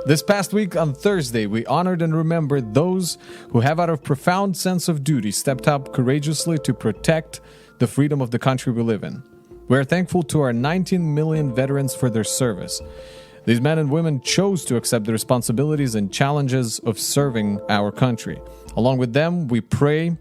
This past week on Thursday, we honored and remembered those who have, out of profound sense of duty, stepped up courageously to protect the freedom of the country we live in. We are thankful to our 19 million veterans for their service. These men and women chose to accept the responsibilities and challenges of serving our country. Along with them, we pray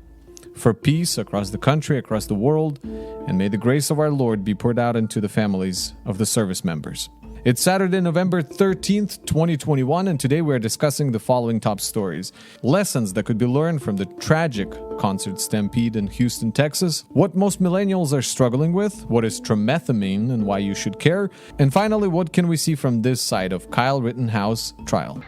for peace across the country, across the world, and may the grace of our Lord be poured out into the families of the service members. It's Saturday, November 13th, 2021, and today we're discussing the following top stories. Lessons that could be learned from the tragic concert stampede in Houston, Texas, what most millennials are struggling with, what is tromethamine and why you should care, and finally, what can we see from this side of Kyle Rittenhouse trial.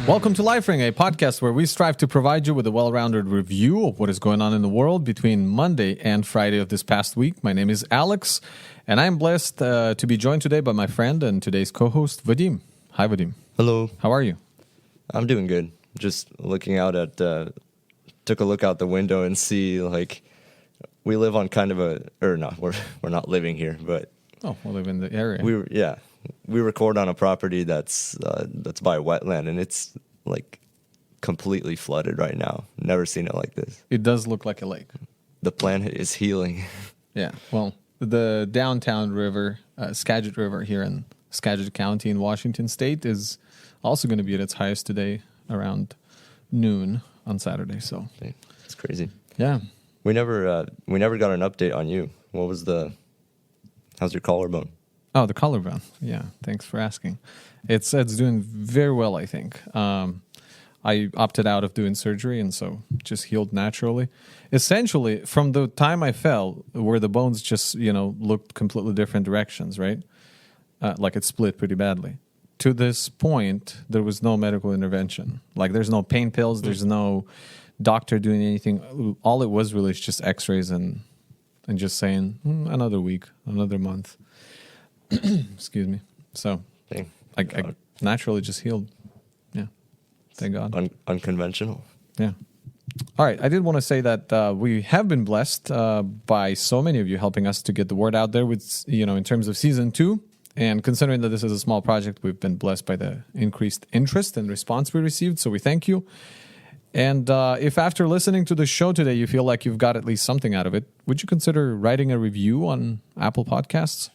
Welcome to Life Ring, a podcast where we strive to provide you with a well-rounded review of what is going on in the world between Monday and Friday of this past week. My name is Alex, and I'm blessed to be joined today by my friend and today's co-host, Vadim. Hi, Vadim. Hello. How are you? I'm doing good. Just looking out at, took a look out the window and see, like, we live on kind of we're not living here, but. Oh, we live in the area. We record on a property that's by a wetland, and it's like completely flooded right now. Never seen it like this. It does look like a lake. The planet is healing. Yeah, well, the downtown river, Skagit River here in Skagit County in Washington State is also going to be at its highest today around noon on Saturday. So it's crazy. Yeah, we never got an update on you. How's your collarbone? Oh, the collarbone. Yeah, thanks for asking. It's doing very well, I think. I opted out of doing surgery, and so just healed naturally. Essentially, from the time I fell, where the bones just, looked completely different directions, right? Like it split pretty badly. To this point, there was no medical intervention. Like there's no pain pills, there's no doctor doing anything. All it was really is just x-rays and just saying, another week, another month. Excuse me. So I naturally just healed. Yeah. Thank God. Unconventional. Yeah. All right. I did want to say that we have been blessed by so many of you helping us to get the word out there with, in terms of season 2. And considering that this is a small project, we've been blessed by the increased interest and response we received. So we thank you. And if after listening to the show today, you feel like you've got at least something out of it, would you consider writing a review on Apple Podcasts?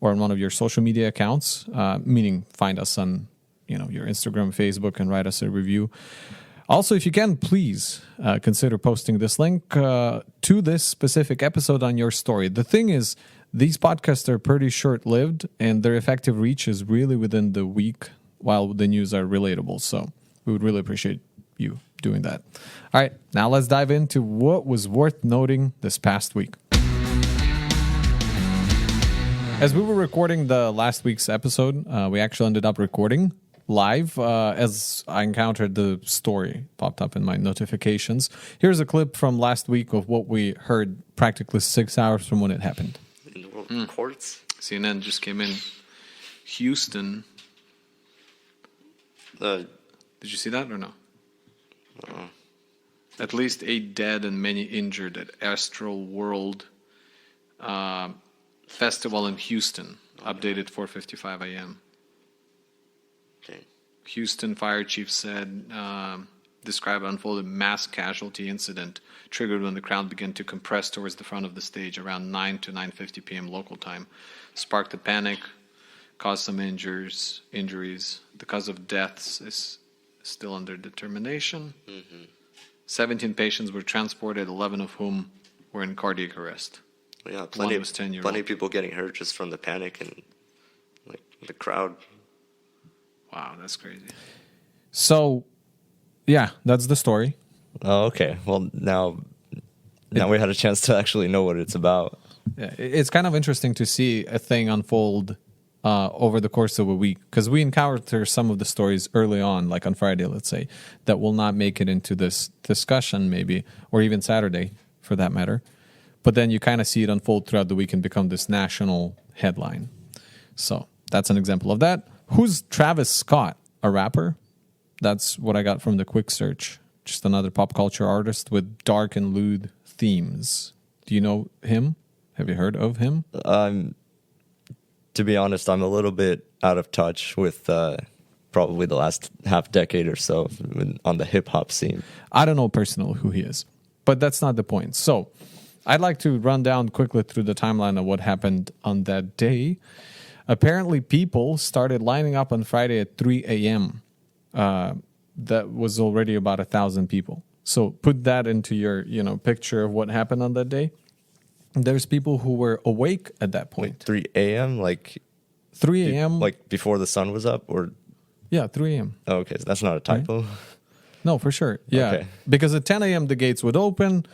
Or on one of your social media accounts, meaning find us on, your Instagram, Facebook, and write us a review. Also, if you can, please consider posting this link to this specific episode on your story. The thing is, these podcasts are pretty short-lived, and their effective reach is really within the week, while the news are relatable. So we would really appreciate you doing that. All right, now let's dive into what was worth noting this past week. As we were recording the last week's episode, we actually ended up recording live as I encountered the story popped up in my notifications. Here's a clip from last week of what we heard practically 6 hours from when it happened. In the world courts? CNN just came in. Houston. Did you see that or no? At least 8 dead and many injured at Astroworld Festival in Houston, updated 4:55 a.m. Okay. Houston fire chief said, described unfolded mass casualty incident triggered when the crowd began to compress towards the front of the stage around 9 to 9:50 p.m. local time. Sparked a panic, caused some injuries. The cause of deaths is still under determination. 17 patients were transported, 11 of whom were in cardiac arrest. Yeah, plenty of people getting hurt just from the panic and like the crowd. Wow, that's crazy. So, yeah, that's the story. Oh, okay. Well, now we had a chance to actually know what it's about. Yeah, it's kind of interesting to see a thing unfold over the course of a week, because we encounter some of the stories early on, like on Friday, let's say, that will not make it into this discussion maybe, or even Saturday for that matter. But then you kind of see it unfold throughout the week and become this national headline. So that's an example of that. Who's Travis Scott? A rapper? That's what I got from the quick search. Just another pop culture artist with dark and lewd themes. Do you know him? Have you heard of him? To be honest, I'm a little bit out of touch with probably the last half decade or so on the hip hop scene. I don't know personally who he is, but that's not the point. So I'd like to run down quickly through the timeline of what happened on that day. Apparently, people started lining up on Friday at 3 a.m. That was already about 1,000 people. So put that into your, picture of what happened on that day. There's people who were awake at that point. 3 a.m. 3 a.m. Like before the sun was up, or 3 a.m. Oh, okay, so that's not a typo. Right? No, for sure. Yeah, okay. Because at 10 a.m. the gates would open,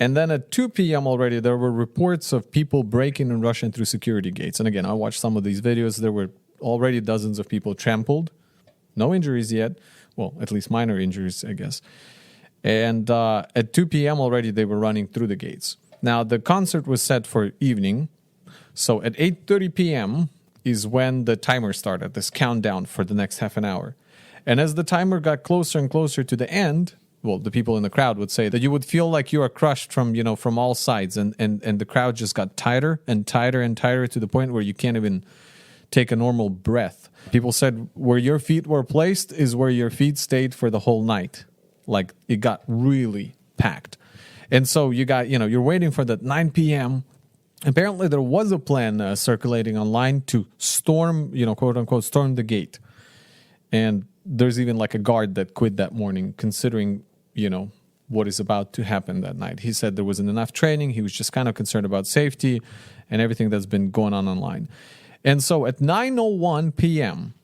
and then at 2 p.m. already there were reports of people breaking and rushing through security gates. And again, I watched some of these videos. There were already dozens of people trampled. No injuries yet. Well, at least minor injuries, I guess. And at 2 p.m. already they were running through the gates. Now, the concert was set for evening. So at 8:30 p.m. is when the timer started, this countdown for the next half an hour. And as the timer got closer and closer to the end, well, the people in the crowd would say that you would feel like you are crushed from all sides. And the crowd just got tighter and tighter and tighter to the point where you can't even take a normal breath. People said where your feet were placed is where your feet stayed for the whole night. Like, it got really packed. And so you got, you're waiting for that 9 p.m. Apparently there was a plan circulating online to storm, quote unquote, storm the gate. And there's even like a guard that quit that morning, considering, what is about to happen that night. He said there wasn't enough training. He was just kind of concerned about safety and everything that's been going on online. And so at 9:01 p.m.,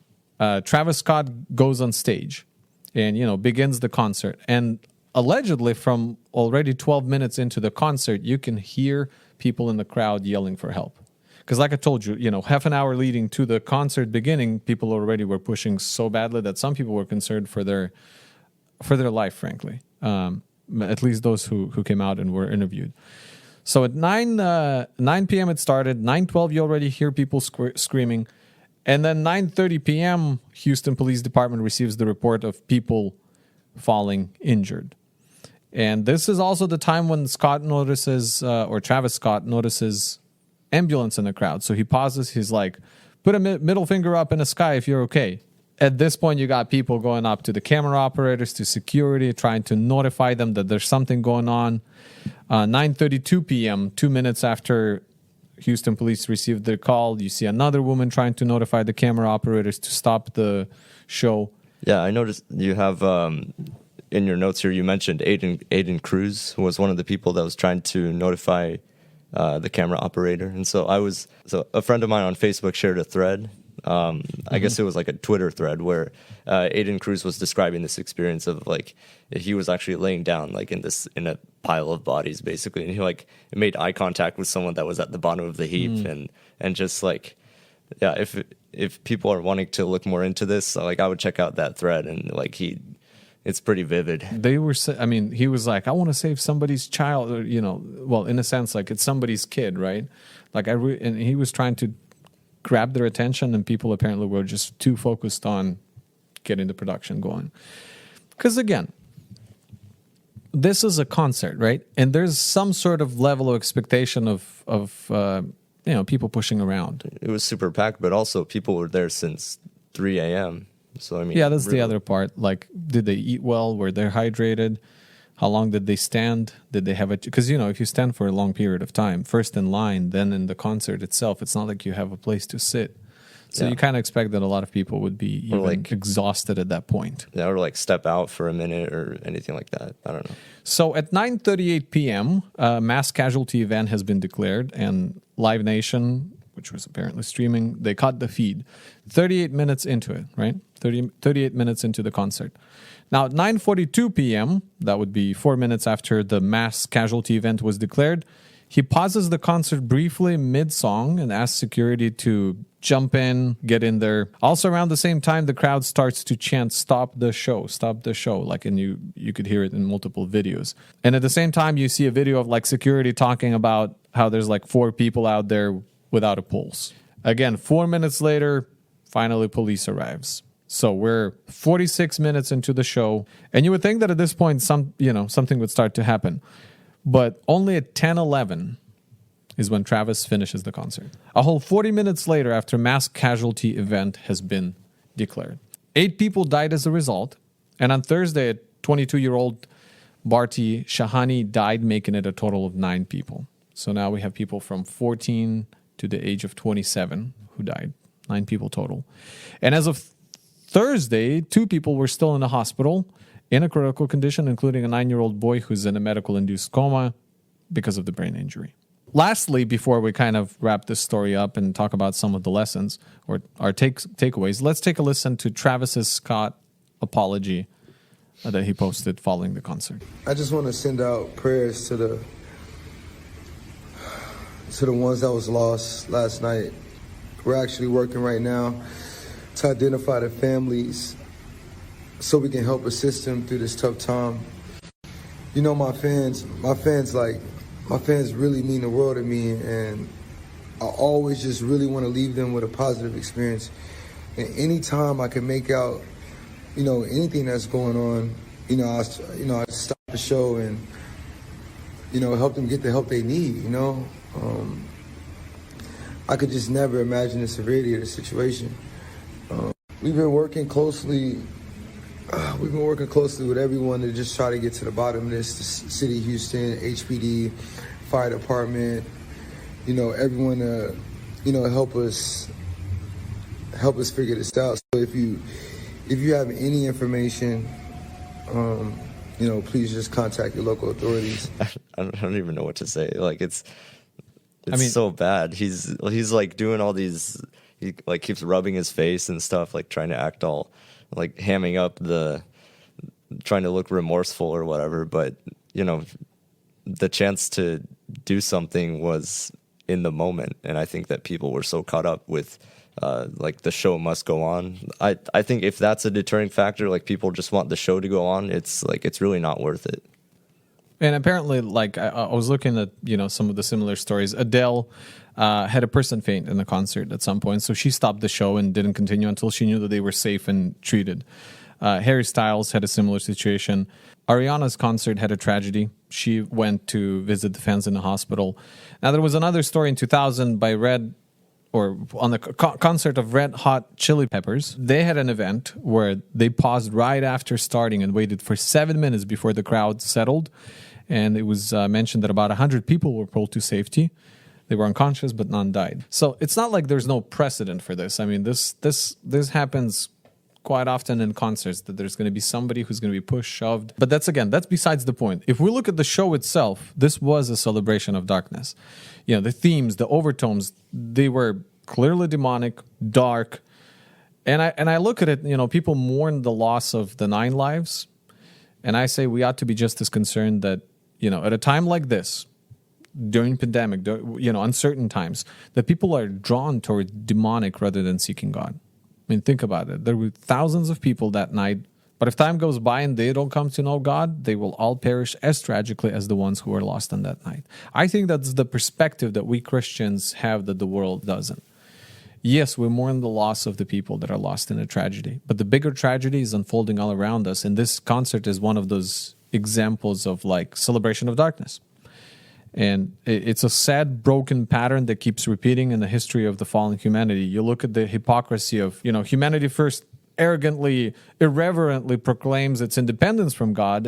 Travis Scott goes on stage and, begins the concert. And allegedly, from already 12 minutes into the concert, you can hear people in the crowd yelling for help. Because like I told you, half an hour leading to the concert beginning, people already were pushing so badly that some people were concerned for their life, frankly. At least those who came out and were interviewed. So at 9 p.m. it started. 9:12 you already hear people screaming. And then 9:30 p.m. Houston Police Department receives the report of people falling injured. And this is also the time when Travis Scott notices ambulance in the crowd. So he pauses. He's like, put a middle finger up in the sky if you're okay. At this point, you got people going up to the camera operators, to security, trying to notify them that there's something going on. 9:32 p.m., 2 minutes after Houston police received their call, you see another woman trying to notify the camera operators to stop the show. Yeah, I noticed you have in your notes here, you mentioned Aiden Cruz was one of the people that was trying to notify the camera operator. And so a friend of mine on Facebook shared a thread. I guess it was like a Twitter thread where Aiden Cruz was describing this experience of like he was actually laying down like in a pile of bodies basically, and he made eye contact with someone that was at the bottom of the heap, and just like, yeah, if people are wanting to look more into this, like I would check out that thread, and like it's pretty vivid. He was like, I want to save somebody's child, or, well, in a sense, like it's somebody's kid, right? Like and he was trying to grab their attention, and people apparently were just too focused on getting the production going. Because again, this is a concert, right? And there's some sort of level of expectation of people pushing around. It was super packed, but also people were there since 3 a.m. So yeah, that's really the other part. Like, did they eat well? Were they hydrated? How long did they stand? Did they have because if you stand for a long period of time, first in line, then in the concert itself, it's not like you have a place to sit. So you kind of expect that a lot of people would be even exhausted at that point. Yeah, or step out for a minute or anything like that. I don't know. So at 9:38 p.m., a mass casualty event has been declared, and Live Nation, which was apparently streaming, they cut the feed 38 minutes into it, right? 38 minutes into the concert. Now, at 9:42 p.m., that would be 4 minutes after the mass casualty event was declared, he pauses the concert briefly mid-song and asks security to jump in, get in there. Also, around the same time, the crowd starts to chant, stop the show, and you could hear it in multiple videos. And at the same time, you see a video of security talking about how there's 4 people out there without a pulse. Again, 4 minutes later, finally police arrives. So we're 46 minutes into the show, and you would think that at this point something would start to happen. But only at 10:11 is when Travis finishes the concert. A whole 40 minutes later, after mass casualty event has been declared. 8 people died as a result. And on Thursday, a 22-year-old Barty Shahani died, making it a total of 9 people. So now we have people from 14 to the age of 27 who died. 9 people total. And as of Thursday, 2 people were still in the hospital in a critical condition, including a 9-year-old boy who's in a medical-induced coma because of the brain injury. Lastly, before we kind of wrap this story up and talk about some of the lessons or our takeaways, let's take a listen to Travis Scott apology that he posted following the concert. I just want to send out prayers to the ones that was lost last night. We're actually working right now to identify the families so we can help assist them through this tough time. You know, my fans really mean the world to me, and I always just really want to leave them with a positive experience. And anytime I can make out, anything that's going on, I stop the show and, help them get the help they need, I could just never imagine the severity of the situation. We've been working closely with everyone to just try to get to the bottom of this. The City of Houston, HPD, Fire Department, everyone help us figure this out. So if you have any information, please just contact your local authorities. I don't even know what to say. Like it's so bad. He's like doing all these. He like keeps rubbing his face and stuff, like trying to act all like hamming up trying to look remorseful or whatever. But the chance to do something was in the moment, and I think that people were so caught up with like the show must go on. I think if that's a deterring factor, like people just want the show to go on, it's really not worth it. And apparently, like I was looking at some of the similar stories. Adele had a person faint in the concert at some point, so she stopped the show and didn't continue until she knew that they were safe and treated. Harry Styles had a similar situation. Ariana's concert had a tragedy. She went to visit the fans in the hospital. Now, there was another story in 2000 by on the concert of Red Hot Chili Peppers. They had an event where they paused right after starting and waited for 7 minutes before the crowd settled. And it was mentioned that about 100 people were pulled to safety. They were unconscious, but none died. So it's not like there's no precedent for this. I mean, this happens quite often in concerts, that there's going to be somebody who's going to be pushed, shoved. But that's besides the point. If we look at the show itself, this was a celebration of darkness. The themes, the overtones, they were clearly demonic, dark. And I look at it, people mourn the loss of the 9 lives. And I say we ought to be just as concerned that, at a time like this, during pandemic, uncertain times, that people are drawn towards demonic rather than seeking God. I mean, think about it. There were thousands of people that night, but if time goes by and they don't come to know God, they will all perish as tragically as the ones who were lost on that night. I think that's the perspective that we Christians have that the world doesn't. Yes, we mourn the loss of the people that are lost in a tragedy, but the bigger tragedy is unfolding all around us, and this concert is one of those examples of like celebration of darkness. And it's a sad, broken pattern that keeps repeating in the history of the fallen humanity. You look at the hypocrisy of, humanity first arrogantly, irreverently proclaims its independence from God,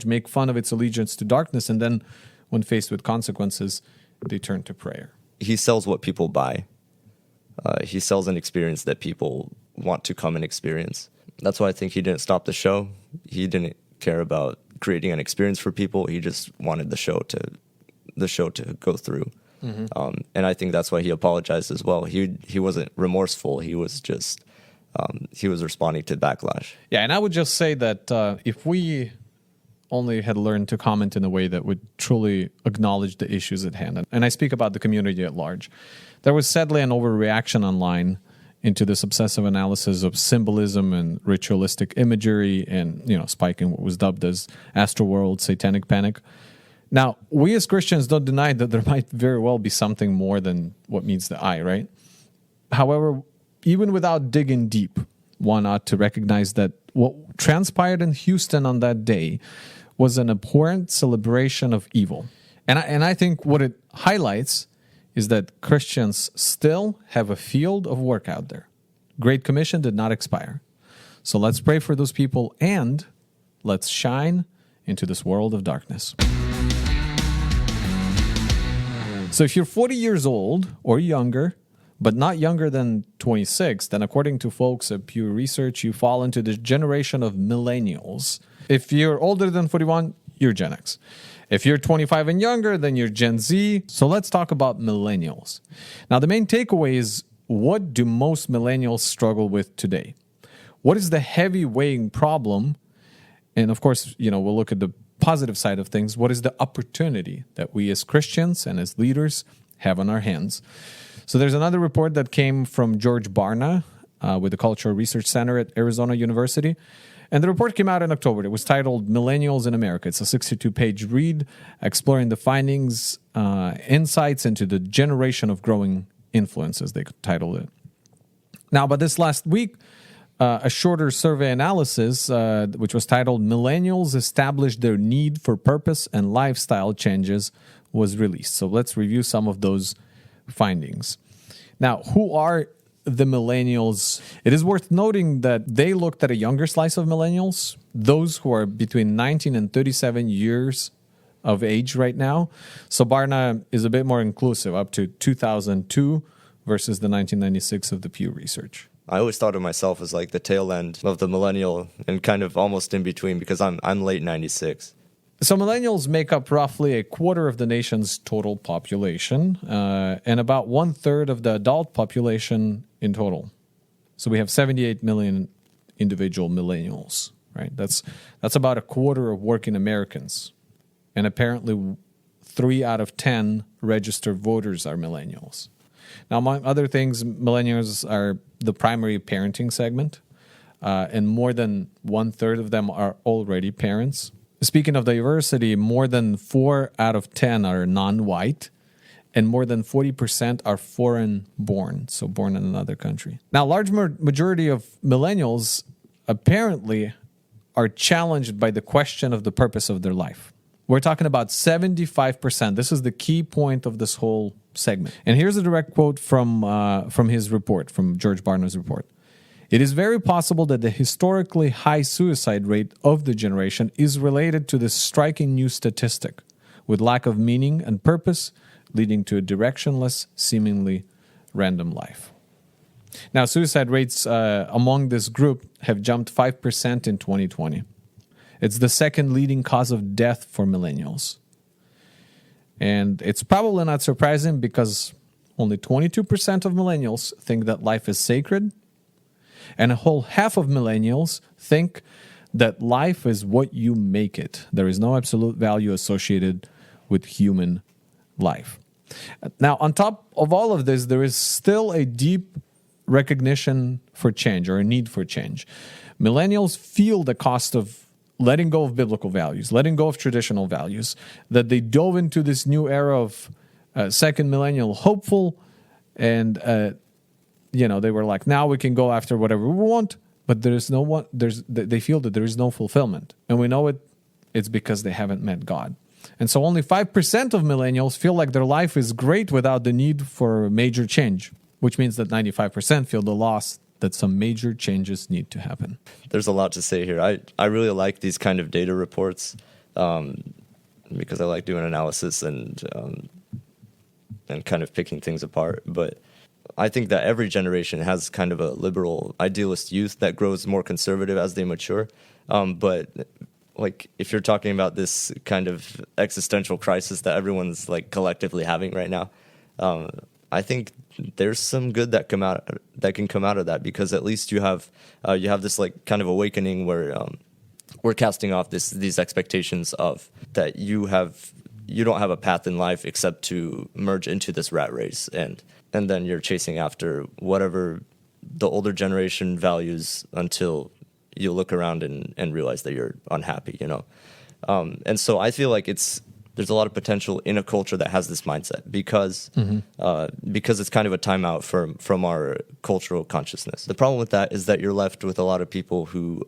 make fun of its allegiance to darkness, and then when faced with consequences, they turn to prayer. He sells what people buy. He sells an experience that people want to come and experience. That's why I think he didn't stop the show. He didn't care about creating an experience for people. He just wanted the show to go through. Mm-hmm. And I think that's why he apologized as well. He wasn't remorseful. He was just he was responding to backlash. Yeah, and I would just say that if we only had learned to comment in a way that would truly acknowledge the issues at hand, and I speak about the community at large, there was sadly an overreaction online into this obsessive analysis of symbolism and ritualistic imagery and, spiking what was dubbed as Astroworld, satanic panic. Now, we as Christians don't deny that there might very well be something more than what meets the eye, right? However, even without digging deep, one ought to recognize that what transpired in Houston on that day was an abhorrent celebration of evil. And I think what it highlights is that Christians still have a field of work out there. Great Commission did not expire. So let's pray for those people and let's shine into this world of darkness. So if you're 40 years old or younger, but not younger than 26, then according to folks at Pew Research, you fall into the generation of millennials. If you're older than 41, you're Gen X. If you're 25 and younger, then you're Gen Z. So let's talk about millennials. Now, the main takeaway is, what do most millennials struggle with today? What is the heavy weighing problem? And of course, we'll look at the positive side of things. What is the opportunity that we as Christians and as leaders have on our hands? So there's another report that came from George Barna with the Cultural Research Center at Arizona University. And the report came out in October. It was titled Millennials in America. It's a 62-page read exploring the findings, insights into the generation of growing influences, they titled it. Now, but this last week, a shorter survey analysis, which was titled Millennials Established Their Need for Purpose and Lifestyle Changes, was released. So let's review some of those findings. Now, who are the millennials? It is worth noting that they looked at a younger slice of millennials, those who are between 19 and 37 years of age right now. So Barna is a bit more inclusive, up to 2002 versus the 1996 of the Pew Research. I always thought of myself as like the tail end of the millennial and kind of almost in between because I'm late 96. So millennials make up roughly a quarter of the nation's total population and about 1/3 of the adult population in total. So we have 78 million individual millennials, right? That's about a quarter of working Americans. And apparently 3 out of 10 registered voters are millennials. Now, among other things, millennials are the primary parenting segment, and more than 1/3 of them are already parents. Speaking of diversity, more than 4 out of 10 are non-white, and more than 40% are foreign-born, so born in another country. Now, a large majority of millennials apparently are challenged by the question of the purpose of their life. We're talking about 75%. This is the key point of this whole segment. And here's a direct quote from his report, from George Barna's report. It is very possible that the historically high suicide rate of the generation is related to this striking new statistic, with lack of meaning and purpose leading to a directionless, seemingly random life. Now, suicide rates among this group have jumped 5% in 2020. It's the second leading cause of death for millennials. And it's probably not surprising because only 22% of millennials think that life is sacred, and a whole half of millennials think that life is what you make it. There is no absolute value associated with human life. Now, on top of all of this, there is still a deep recognition for change, or a need for change. Millennials feel the cost of letting go of biblical values, letting go of traditional values, that they dove into this new era of second millennial hopeful, and they were like, now we can go after whatever we want, but they feel that there is no fulfillment. And we know it's because they haven't met God. And so only 5% of millennials feel like their life is great without the need for major change, which means that 95% feel the loss that some major changes need to happen. There's a lot to say here. I really like these kind of data reports because I like doing analysis and kind of picking things apart. But I think that every generation has kind of a liberal, idealist youth that grows more conservative as they mature. But like if you're talking about this kind of existential crisis that everyone's like collectively having right now, I think there's some good that can come out of that, because at least you have this like kind of awakening where we're casting off these expectations of that you don't have a path in life except to merge into this rat race, and then you're chasing after whatever the older generation values until you look around and realize that you're unhappy, and so I feel like there's a lot of potential in a culture that has this mindset because it's kind of a timeout from our cultural consciousness. The problem with that is that you're left with a lot of people who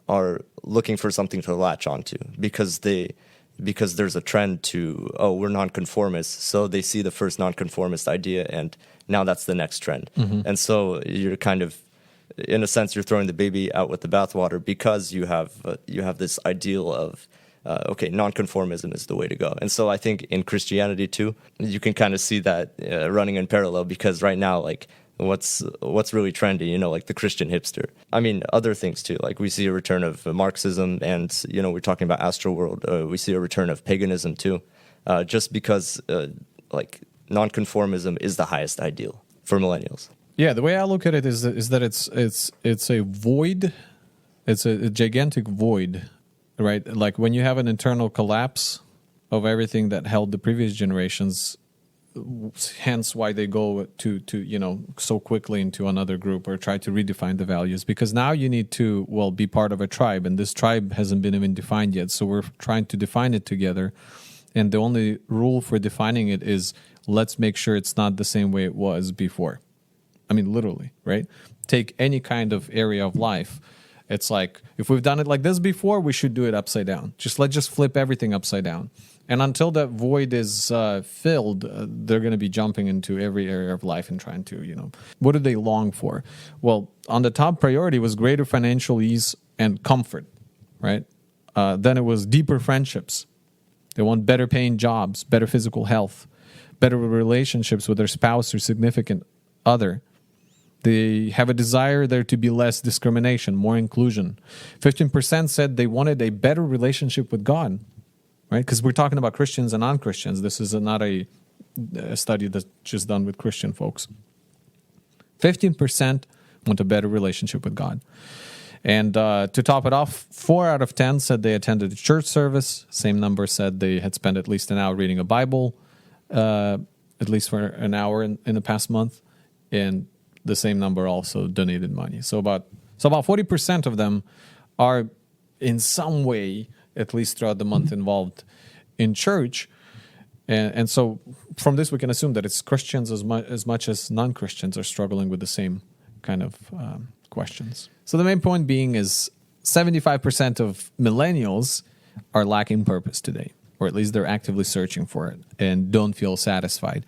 are looking for something to latch onto because there's a trend to, we're nonconformists, so they see the first nonconformist idea and now that's the next trend. And so you're kind of, in a sense, you're throwing the baby out with the bathwater because you have this ideal of nonconformism is the way to go. And so I think in Christianity too, you can kind of see that running in parallel, because right now, like, what's really trendy, like the Christian hipster. I mean, other things too, like we see a return of Marxism, and we're talking about Astroworld. We see a return of paganism too, just because like nonconformism is the highest ideal for millennials. Yeah, the way I look at it is that it's a void, it's a gigantic void, right? Like when you have an internal collapse of everything that held the previous generations, hence why they go to so quickly into another group or try to redefine the values, because now you need to be part of a tribe, and this tribe hasn't been even defined yet, so we're trying to define it together, and the only rule for defining it is let's make sure it's not the same way it was before. I mean, literally, right? Take any kind of area of life. It's like, if we've done it like this before, we should do it upside down. Let's just flip everything upside down. And until that void is filled, they're going to be jumping into every area of life and trying to, what do they long for? Well, on the top priority was greater financial ease and comfort, right? Then it was deeper friendships. They want better paying jobs, better physical health, better relationships with their spouse or significant other. They have a desire there to be less discrimination, more inclusion. 15% said they wanted a better relationship with God, right? Because we're talking about Christians and non-Christians. This is not a study that's just done with Christian folks. 15% want a better relationship with God. And to top it off, 4 out of 10 said they attended a church service. Same number said they had spent at least an hour reading a Bible, at least for an hour in the past month. And the same number also donated money. So about 40% of them are in some way, at least throughout the month, involved in church. And so from this, we can assume that it's Christians as much as non-Christians are struggling with the same kind of questions. So the main point being is 75% of millennials are lacking purpose today, or at least they're actively searching for it and don't feel satisfied.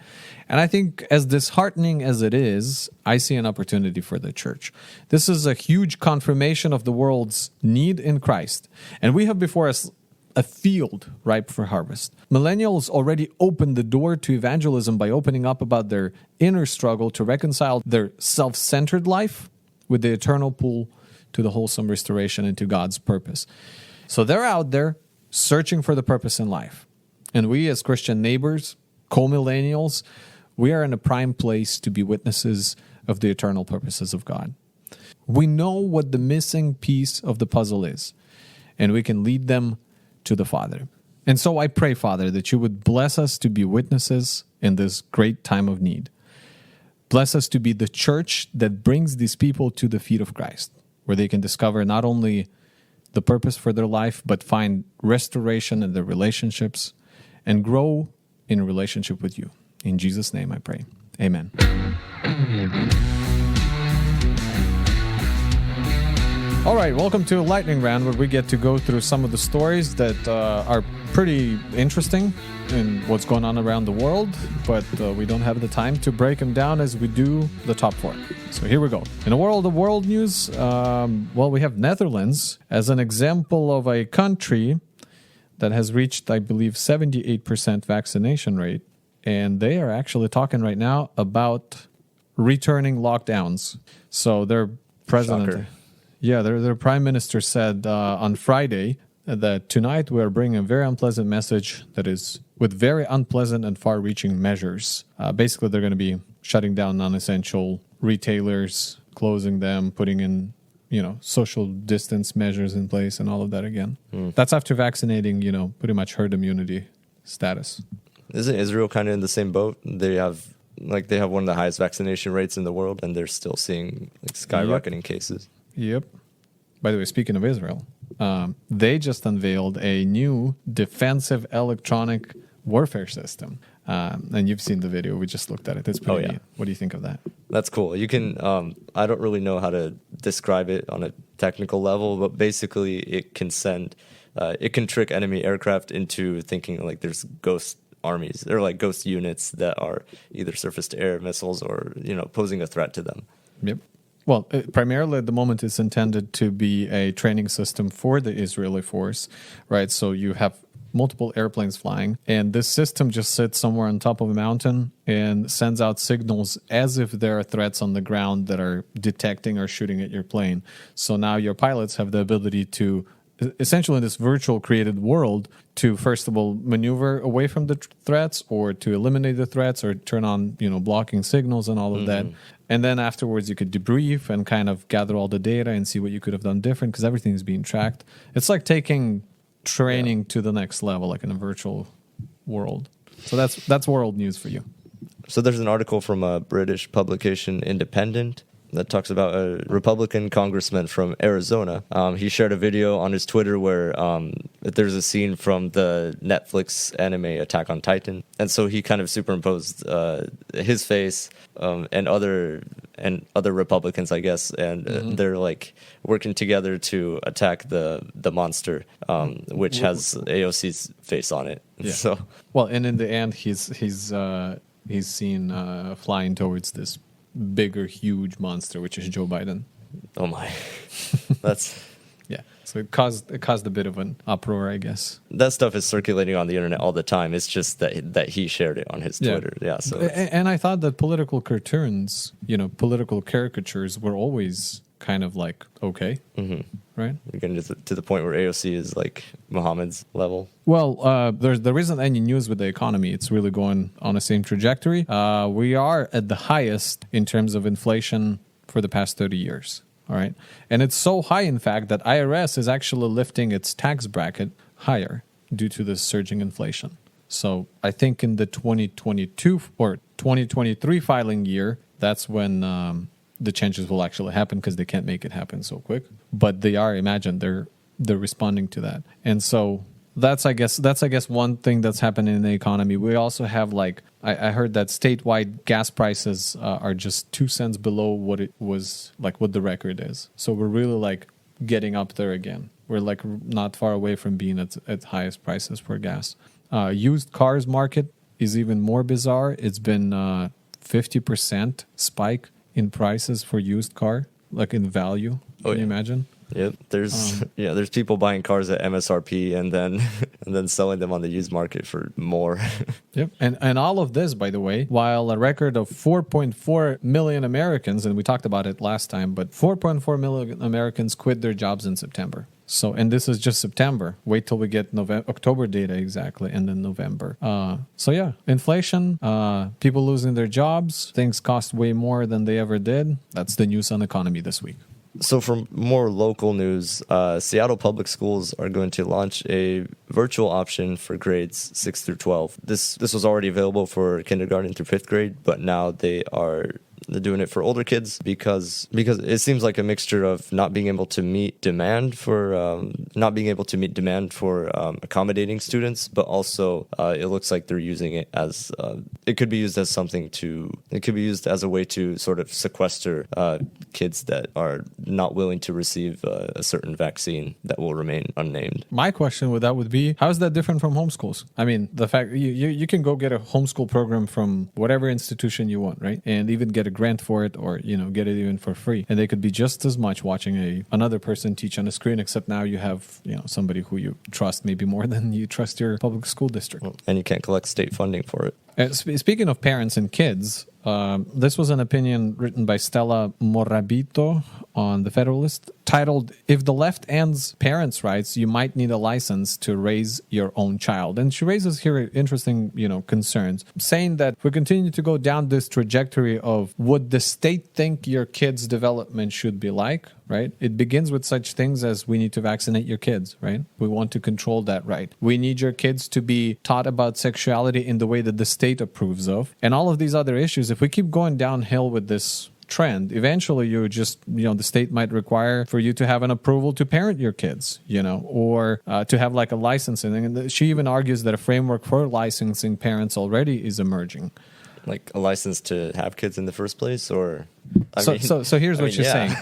And I think, as disheartening as it is, I see an opportunity for the church. This is a huge confirmation of the world's need in Christ. And we have before us a field ripe for harvest. Millennials already opened the door to evangelism by opening up about their inner struggle to reconcile their self-centered life with the eternal pull to the wholesome restoration into God's purpose. So they're out there searching for the purpose in life. And we, as Christian neighbors, co-millennials, we are in a prime place to be witnesses of the eternal purposes of God. We know what the missing piece of the puzzle is, and we can lead them to the Father. And so I pray, Father, that you would bless us to be witnesses in this great time of need. Bless us to be the church that brings these people to the feet of Christ, where they can discover not only the purpose for their life, but find restoration in their relationships and grow in a relationship with you. In Jesus' name I pray. Amen. All right, welcome to a lightning round where we get to go through some of the stories that are pretty interesting in what's going on around the world, but we don't have the time to break them down as we do the top 4. So here we go. In a world of world news, we have Netherlands as an example of a country that has reached, I believe, 78% vaccination rate. And they are actually talking right now about returning lockdowns. So their president... Shocker. Yeah, their prime minister said on Friday that tonight we are bringing a very unpleasant message that is with very unpleasant and far-reaching measures. Basically, they're going to be shutting down non-essential retailers, closing them, putting in, social distance measures in place and all of that again. That's after vaccinating, pretty much herd immunity status. Isn't Israel kind of in the same boat? They have one of the highest vaccination rates in the world, and they're still seeing skyrocketing cases. Yep. By the way, speaking of Israel, they just unveiled a new defensive electronic warfare system. And you've seen the video. We just looked at it. It's pretty neat. What do you think of that? That's cool. You can, I don't really know how to describe it on a technical level, but basically it can trick enemy aircraft into thinking like there's ghost armies. They're like ghost units that are either surface-to-air missiles or, posing a threat to them. Yep. Well, primarily at the moment it's intended to be a training system for the Israeli force, right? So you have multiple airplanes flying, and this system just sits somewhere on top of a mountain and sends out signals as if there are threats on the ground that are detecting or shooting at your plane. So now your pilots have the ability to, essentially in this virtual created world, to first of all maneuver away from the threats, or to eliminate the threats, or turn on blocking signals and all of that. And then afterwards you could debrief and kind of gather all the data and see what you could have done different, because everything is being tracked. It's like taking training to the next level, like in a virtual world. So that's world news for you. So there's an article from a British publication, Independent, that talks about a Republican congressman from Arizona. He shared a video on his Twitter where there's a scene from the Netflix anime Attack on Titan, and so he kind of superimposed his face and other Republicans, I guess, and they're like working together to attack the monster, which has AOC's face on it. Yeah. So well, and in the end, he's seen flying towards this bigger, huge monster, which is Joe Biden. Oh my, that's yeah. So it caused a bit of an uproar, I guess. That stuff is circulating on the internet all the time. It's just that he shared it on his Twitter. Yeah. So and I thought that political cartoons, political caricatures were always kind of like okay, right? We're getting to the point where AOC is like Muhammad's level. Well, there isn't any news with the economy. It's really going on the same trajectory. We are at the highest in terms of inflation for the past 30 years. All right. And it's so high, in fact, that IRS is actually lifting its tax bracket higher due to this surging inflation. So I think in the 2022 or 2023 filing year, that's when the changes will actually happen, because they can't make it happen so quick. But they are, imagine, they're responding to that. And so that's I guess one thing that's happening in the economy. We also have I heard that statewide gas prices are just 2 cents below what it was, like what the record is. So we're really getting up there again. We're not far away from being at highest prices for gas. Used cars market is even more bizarre. It's been 50% spike in prices for used car, in value. Can you imagine? Yep. There's people buying cars at MSRP and then selling them on the used market for more. Yep. And all of this, by the way, while a record of 4.4 million Americans, and we talked about it last time, but 4.4 million Americans quit their jobs in September. So, and this is just September. Wait till we get October data exactly, and then November. So yeah, inflation, people losing their jobs, things cost way more than they ever did. That's the news on economy this week. So for more local news, Seattle Public Schools are going to launch a virtual option for grades 6 through 12. This was already available for kindergarten through 5th grade, but now they're doing it for older kids because it seems like a mixture of not being able to meet demand for accommodating students, but also it looks like they're using it as it could be used as a way to sort of sequester kids that are not willing to receive a certain vaccine that will remain unnamed. My question with that would be, how is that different from homeschools? I mean, the fact you can go get a homeschool program from whatever institution you want, right? And even get a grant for it, or get it even for free, and they could be just as much watching another person teach on a screen, except now you have somebody who you trust maybe more than you trust your public school district, and you can't collect state funding for it. Speaking of parents and kids, this was an opinion written by Stella Morabito on The Federalist, titled, "If the left ends parents' rights, you might need a license to raise your own child." And she raises here interesting, concerns, saying that if we continue to go down this trajectory of would the state think your kid's development should be like, right? It begins with such things as we need to vaccinate your kids, right? We want to control that right. We need your kids to be taught about sexuality in the way that the state approves of. And all of these other issues, if we keep going downhill with this trend, eventually you just, the state might require for you to have an approval to parent your kids, or to have a licensing. And she even argues that a framework for licensing parents already is emerging. like a license to have kids in the first place, or? So here's what she's saying.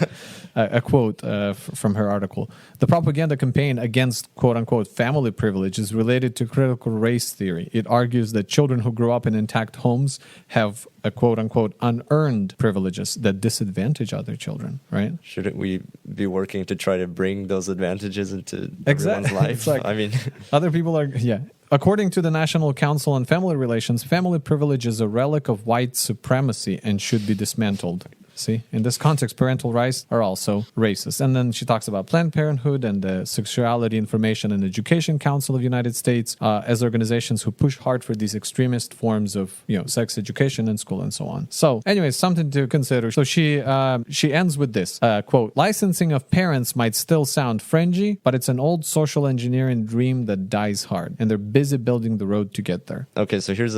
A quote from her article. The propaganda campaign against quote-unquote family privilege is related to critical race theory. It argues that children who grow up in intact homes have a quote-unquote unearned privileges that disadvantage other children, right? Shouldn't we be working to try to bring those advantages into everyone's life? It's like, I mean, other people are, yeah. According to the National Council on Family Relations, family privilege is a relic of white supremacy and should be dismantled. See, in this context, parental rights are also racist. And then she talks about Planned Parenthood and the Sexuality Information and Education Council of the United States as organizations who push hard for these extremist forms of, sex education in school and so on. So, anyways, something to consider. So she ends with this quote: "Licensing of parents might still sound fringy, but it's an old social engineering dream that dies hard, and they're busy building the road to get there." Okay, so there's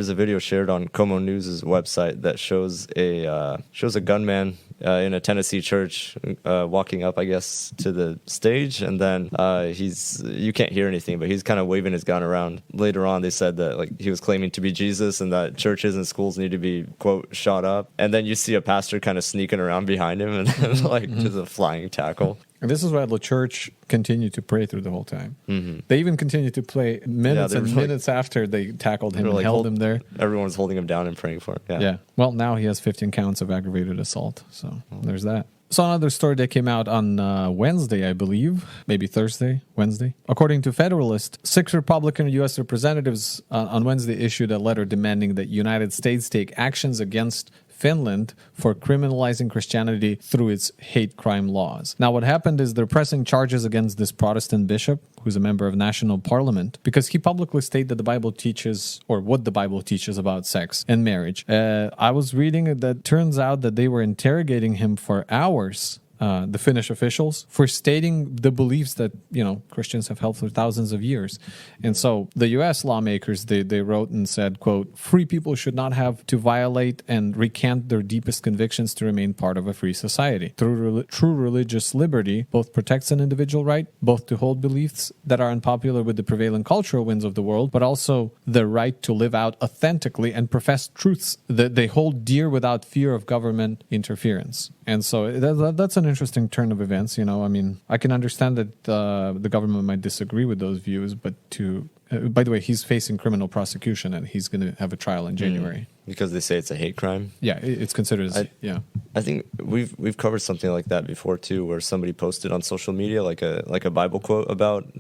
a video shared on Como News' website that shows a gunman in a Tennessee church walking up, I guess, to the stage, and then you can't hear anything, but he's kind of waving his gun around. Later on, they said that like he was claiming to be Jesus and that churches and schools need to be quote shot up, and then you see a pastor kind of sneaking around behind him and just a flying tackle. And this is why the church continued to pray through the whole time. Mm-hmm. They even continued to play minutes minutes after they tackled him and held him there. Everyone was holding him down and praying for him. Yeah. Well, now he has 15 counts of aggravated assault. So there's that. So another story that came out on Wednesday, I believe, maybe Wednesday. According to Federalist, 6 Republican U.S. representatives on Wednesday issued a letter demanding that United States take actions against Finland for criminalizing Christianity through its hate crime laws. Now, what happened is they're pressing charges against this Protestant bishop, who's a member of national parliament, because he publicly stated that the Bible teaches, or what the Bible teaches about sex and marriage. I was reading that turns out that they were interrogating him for hours, the Finnish officials, for stating the beliefs that, Christians have held for thousands of years. And so the U.S. lawmakers, they wrote and said, quote, "Free people should not have to violate and recant their deepest convictions to remain part of a free society. True religious liberty both protects an individual right, both to hold beliefs that are unpopular with the prevailing cultural winds of the world, but also the right to live out authentically and profess truths that they hold dear without fear of government interference." And so that's an interesting turn of events. I can understand that the government might disagree with those views, but by the way, he's facing criminal prosecution and he's going to have a trial in January. Because they say it's a hate crime? Yeah, it's considered I think we've covered something like that before too, where somebody posted on social media like a Bible quote about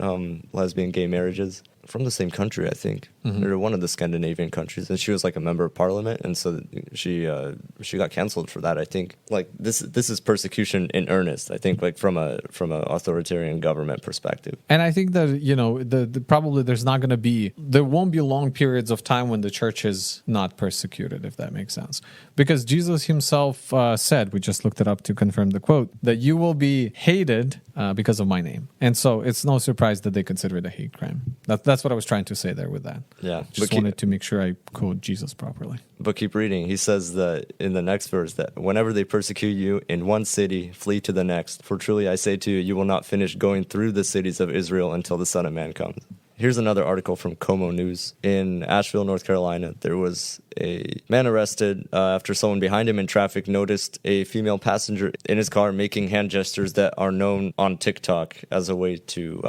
lesbian gay marriages from the same country, I think, or one of the Scandinavian countries, and she was like a member of parliament, and so she got canceled for that. I think like this is persecution in earnest. I think like from a authoritarian government perspective. And I think that probably there won't be long periods of time when the church is not persecuted, if that makes sense, because Jesus himself said, we just looked it up to confirm the quote, that you will be hated because of my name, and so it's no surprise that they consider it a hate crime. That's what I was trying to say there with that. Yeah. Just wanted to make sure I quote Jesus properly. But keep reading. He says that in the next verse that whenever they persecute you in one city, flee to the next. For truly I say to you, you will not finish going through the cities of Israel until the Son of Man comes. Here's another article from Como News. In Asheville, North Carolina, there was a man arrested after someone behind him in traffic noticed a female passenger in his car making hand gestures that are known on TikTok as a way to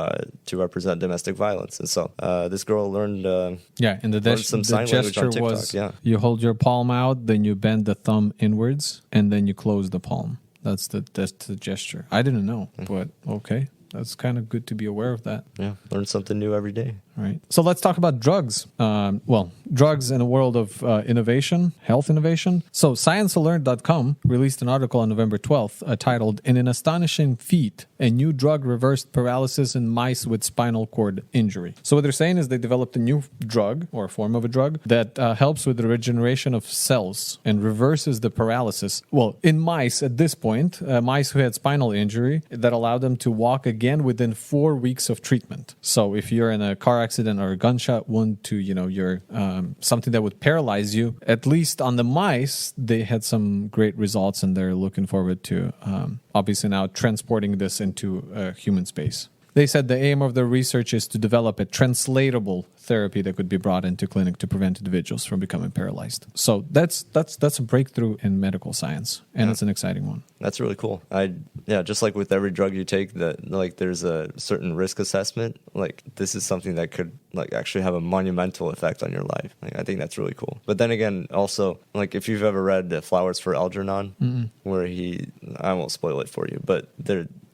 represent domestic violence. And so this girl learned some sign language on TikTok. Was you hold your palm out, then you bend the thumb inwards, and then you close the palm. That's the gesture. I didn't know, but okay. That's kind of good to be aware of that. Yeah, learn something new every day. Right. So let's talk about drugs. Drugs in a world of innovation, health innovation. So ScienceAlert.com released an article on November 12th titled, "In an Astonishing Feat, a new drug reversed paralysis in mice with spinal cord injury." So what they're saying is they developed a new drug, or a form of a drug, that helps with the regeneration of cells and reverses the paralysis. Well, in mice at this point, mice who had spinal injury, that allowed them to walk again within 4 weeks of treatment. So if you're in a car accident or a gunshot wound to, your something that would paralyze you, at least on the mice, they had some great results, and they're looking forward to obviously now transporting this into human space. They said the aim of the research is to develop a translatable therapy that could be brought into clinic to prevent individuals from becoming paralyzed. So that's a breakthrough in medical science, and it's an exciting one. That's really cool. Just like with every drug you take, that like there's a certain risk assessment. Like this is something that could like actually have a monumental effect on your life. Like I think that's really cool. But then again, also like if you've ever read Flowers for Algernon, where I won't spoil it for you, but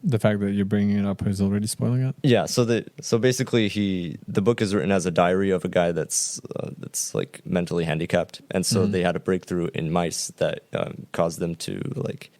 the fact that you're bringing it up is already spoiling it. Yeah. So basically, the book is written as a diary of a guy that's like mentally handicapped, and so they had a breakthrough in mice that caused them to like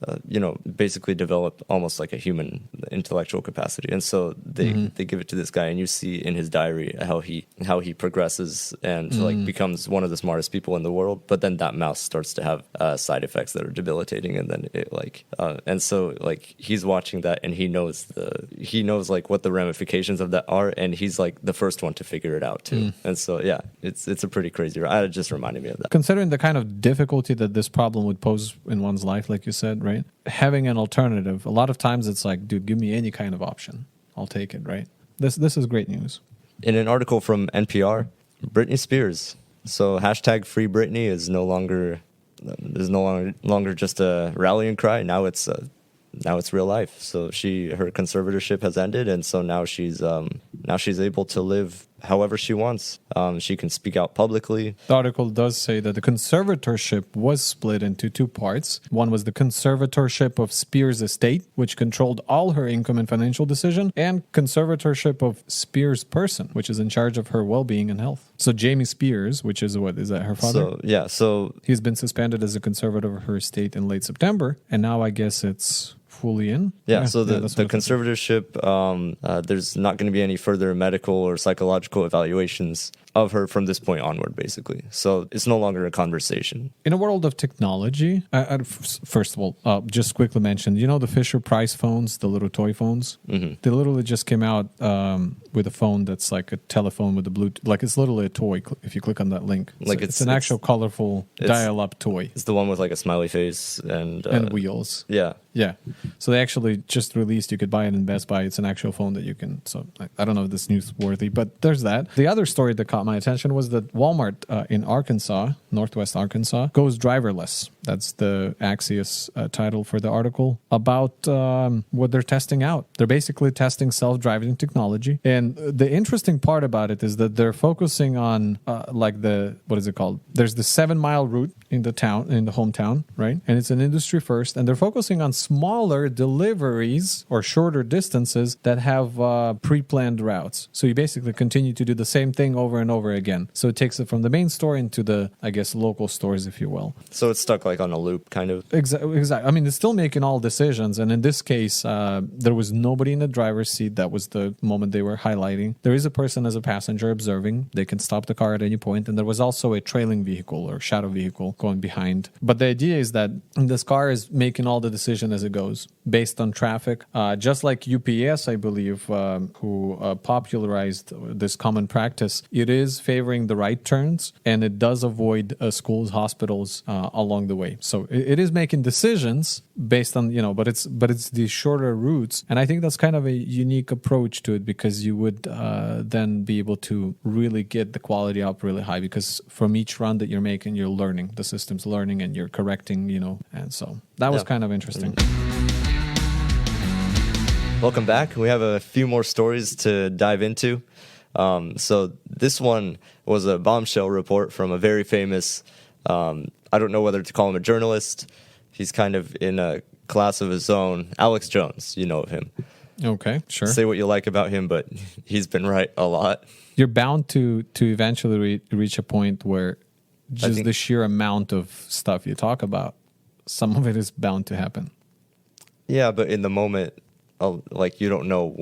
basically develop almost like a human intellectual capacity, and so they give it to this guy, and you see in his diary how he progresses and like becomes one of the smartest people in the world, but then that mouse starts to have side effects that are debilitating, and then it like and so like he's watching that. And he knows like what the ramifications of that are, and he's like the first one to figure it out too. And so yeah, it's a pretty crazy. It just reminded me of that. Considering the kind of difficulty that this problem would pose in one's life, like you said, right? Having an alternative, a lot of times it's like, dude, give me any kind of option, I'll take it, right? This is great news. In an article from NPR, Britney Spears. So hashtag Free Britney is no longer just a rallying cry. Now it's real life. So her conservatorship has ended, and so now she's able to live however she wants. She can speak out publicly. The article does say that the conservatorship was split into two parts. One was the conservatorship of Spears' estate, which controlled all her income and financial decision, and conservatorship of Spears' person, which is in charge of her well-being and health. So Jamie Spears, which is is that her father? So he's been suspended as a conservator of her estate in late September, and now I guess it's fully in. So the conservatorship, there's not going to be any further medical or psychological evaluations of her from this point onward, basically. So it's no longer a conversation. In a world of technology, first of all, just quickly mention, the Fisher-Price phones, the little toy phones? They literally just came out with a phone that's like a telephone with a Bluetooth. Like it's literally a toy if you click on that link. Like it's an actual colorful dial-up toy. It's the one with like a smiley face and wheels. Yeah. Yeah. So they actually just released, you could buy it in Best Buy. It's an actual phone that you can, so I don't know if this is newsworthy, but there's that. The other story that caught my attention was that Walmart in Arkansas, Northwest Arkansas, goes driverless. That's the Axios title for the article about what they're testing out. They're basically testing self-driving technology. And the interesting part about it is that they're focusing on what is it called? There's the 7-mile route in the hometown, right? And it's an industry first. And they're focusing on smaller deliveries or shorter distances that have pre-planned routes. So you basically continue to do the same thing over and over again. So it takes it from the main store into the, I guess, local stores, if you will. So it's stuck like on a loop, kind of. Exactly. I mean, it's still making all decisions. And in this case, there was nobody in the driver's seat. That was the moment they were highlighting. There is a person as a passenger observing. They can stop the car at any point. And there was also a trailing vehicle or shadow vehicle going behind. But the idea is that this car is making all the decision as it goes based on traffic. Just like UPS, I believe, who popularized this common practice, it is favoring the right turns, and it does avoid schools, hospitals along the way. So it is making decisions based on, but it's these shorter routes. And I think that's kind of a unique approach to it, because you would then be able to really get the quality up really high, because from each run that you're making, you're learning, the system's learning, and you're correcting, and so that was kind of interesting. Welcome back. We have a few more stories to dive into. So this one was a bombshell report from a very famous, I don't know whether to call him a journalist. He's kind of in a class of his own. Alex Jones, you know of him. Okay, sure. Say what you like about him, but he's been right a lot. You're bound to eventually reach a point where just the sheer amount of stuff you talk about, some of it is bound to happen. Yeah, but in the moment, you don't know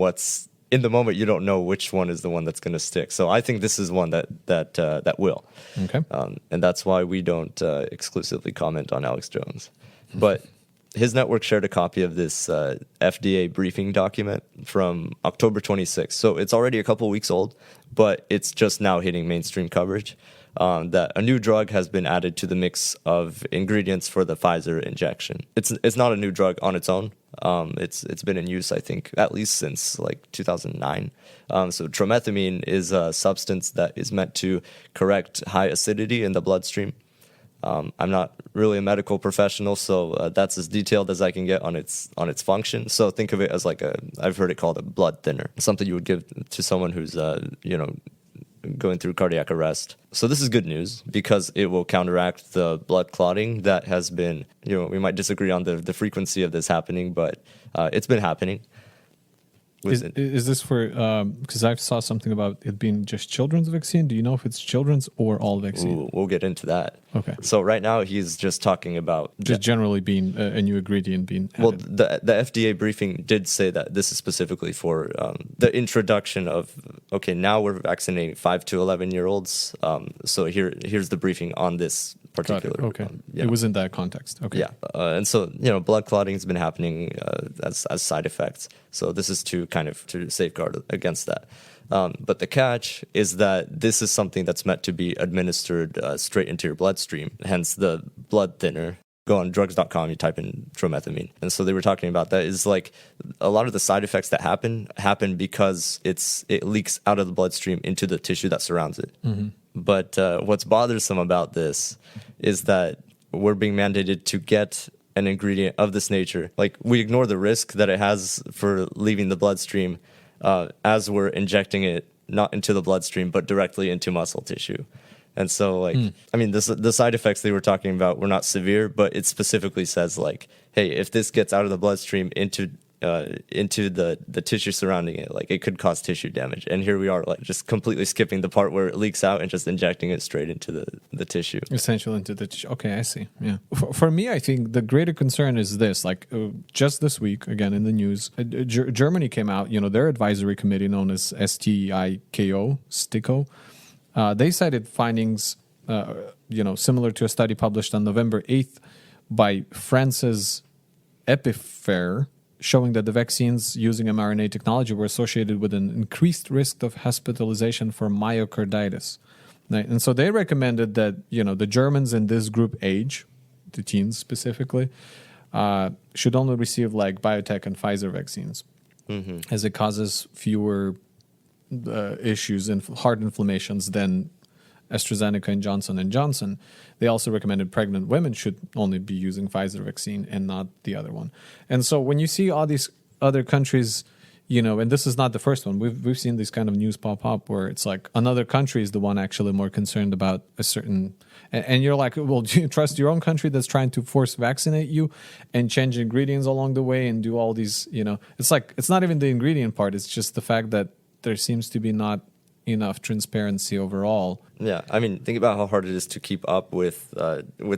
you don't know which one is the one that's going to stick. So I think this is one that will. Okay. And that's why we don't exclusively comment on Alex Jones. But his network shared a copy of this FDA briefing document from October 26th. So it's already a couple weeks old, but it's just now hitting mainstream coverage, that a new drug has been added to the mix of ingredients for the Pfizer injection. It's not a new drug on its own. It's been in use, I think, at least since like 2009. So tromethamine is a substance that is meant to correct high acidity in the bloodstream. I'm not really a medical professional, so that's as detailed as I can get on its function. So think of it as like I've heard it called a blood thinner, something you would give to someone who's going through cardiac arrest. So this is good news because it will counteract the blood clotting that has been, we might disagree on the frequency of this happening, but it's been happening. Is this for, because I saw something about it being just children's vaccine. Do you know if it's children's or all vaccine? Ooh, we'll get into that. Okay. So right now he's just talking about... Just generally being a new ingredient being added. Well, the FDA briefing did say that this is specifically for the introduction of, okay, now we're vaccinating 5 to 11-year-olds. So here's the briefing on this particular... Okay. It was in that context. Okay. Yeah. And so, blood clotting has been happening as side effects. So this is to safeguard against that. But the catch is that this is something that's meant to be administered straight into your bloodstream, hence the blood thinner. Go on drugs.com, you type in tromethamine. And so they were talking about that is like a lot of the side effects that happen because it leaks out of the bloodstream into the tissue that surrounds it. Mm-hmm. But what's bothersome about this is that we're being mandated to get an ingredient of this nature. Like, we ignore the risk that it has for leaving the bloodstream as we're injecting it not into the bloodstream but directly into muscle tissue. And so, the side effects they were talking about were not severe, but it specifically says, like, hey, if this gets out of the bloodstream into the tissue surrounding it, like, it could cause tissue damage. And here we are, like, just completely skipping the part where it leaks out and just injecting it straight into the tissue. Essential into the tissue. Okay, I see. Yeah. For me, I think the greater concern is this. Like, just this week, again in the news, Germany came out. Their advisory committee, known as STIKO. They cited findings, similar to a study published on November 8th by France's Epifair, showing that the vaccines using mRNA technology were associated with an increased risk of hospitalization for myocarditis. And so they recommended that, the Germans in this group age, the teens specifically, should only receive like biotech and Pfizer vaccines, as it causes fewer issues and heart inflammations than AstraZeneca and Johnson & Johnson. They also recommended pregnant women should only be using Pfizer vaccine and not the other one. And so when you see all these other countries, and this is not the first one, we've seen these kind of news pop up where it's like another country is the one actually more concerned about a certain, and you're like, well, do you trust your own country that's trying to force vaccinate you and change ingredients along the way and do all these, it's like, it's not even the ingredient part, it's just the fact that there seems to be not enough transparency overall. Yeah, think about how hard it is to keep up with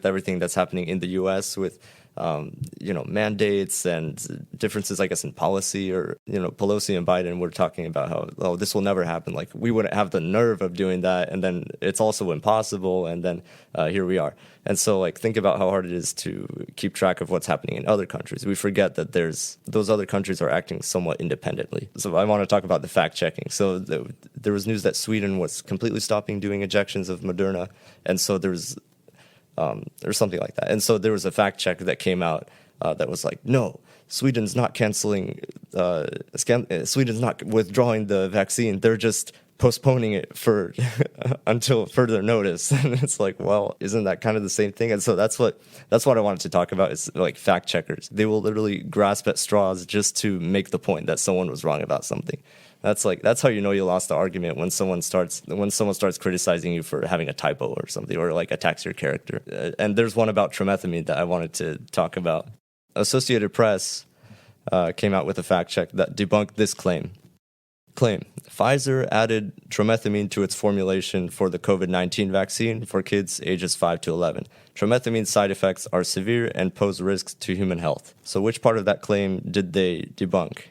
everything that's happening in the U.S. with mandates and differences, I guess, in policy. Or Pelosi and Biden were talking about how this will never happen. Like, we wouldn't have the nerve of doing that, and then it's also impossible. And then here we are. And so, like, think about how hard it is to keep track of what's happening in other countries. We forget that those other countries are acting somewhat independently. So I want to talk about the fact checking. So there was news that Sweden was completely stopping doing injections of Moderna, and so there's something like that. And so there was a fact check that came out that was like, no, Sweden's not canceling, Sweden's not withdrawing the vaccine. They're just postponing it for until further notice. And it's like, well, isn't that kind of the same thing? And so that's what I wanted to talk about is like fact checkers. They will literally grasp at straws just to make the point that someone was wrong about something. That's how you know you lost the argument, when someone starts criticizing you for having a typo or something, or like attacks your character. And there's one about tromethamine that I wanted to talk about. Associated Press came out with a fact check that debunked this claim. Pfizer added tromethamine to its formulation for the COVID-19 vaccine for kids ages 5 to 11. Tromethamine side effects are severe and pose risks to human health. So which part of that claim did they debunk?